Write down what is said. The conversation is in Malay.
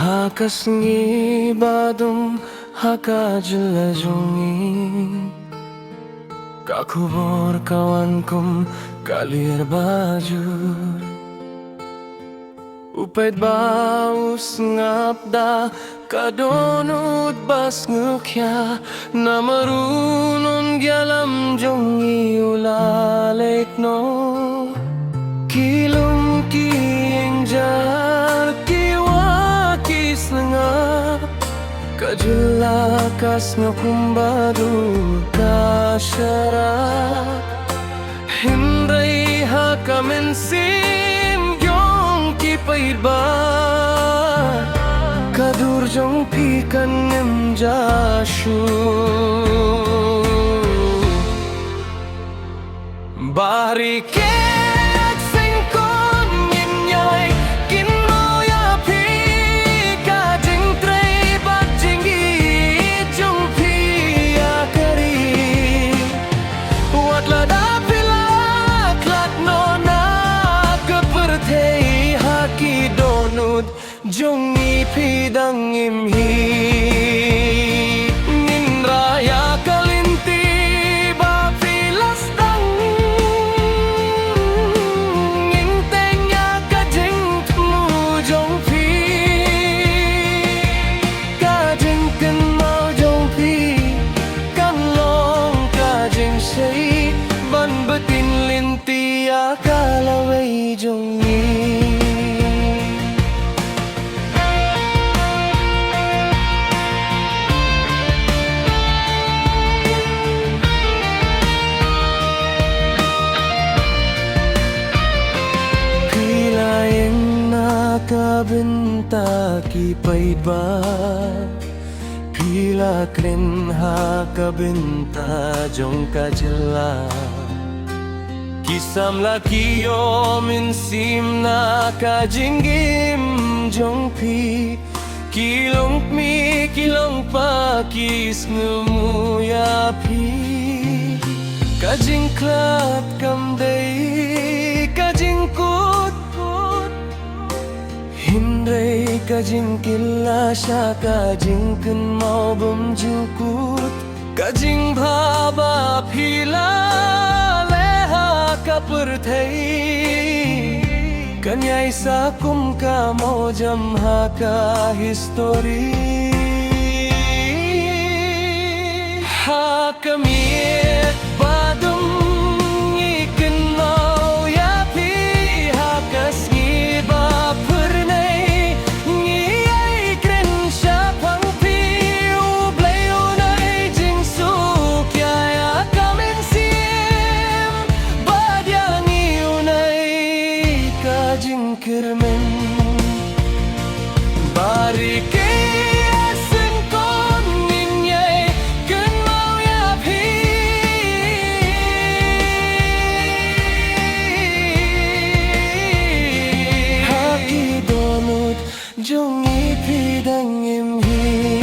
Hakasngi badum hakajlajungi Kakubor kawankum kalir bajur Upait baus ngapda kadonut bas ngukya Na marunun gyalam jongi ulalek no Kilum kiing jar kiwa kisnga Kajulakas ngakumbadu kasyara Hindray hakamensim yong kipaidba Kadurjong pikan nemjashu Barike Jongi pidang imhi Ninraya kalinti ba pilas dang Ngintenya kajing tmu jong pi Kajing kan mau jong pi Kan long kajing say Ban betin linti akalaway jongi Kabinta kipaidba Pila krin ha kabinta jong kajela Kisam lakiyo minsim na kajinggim jong pi Kilong mi kilong pa kis ngumuya pi Kajing klat kamday kajing kut Hindray kajing kila siya kajing kan mau bumjukut Kajing bhaba pila leha kapertay Kanyay sa kum ka mau jam haka history Hakamit badum ikan mau yapi hakas ngibap Kirmen barike asin kon ninyay kan mau yapi Haki donut jongi pidang imhi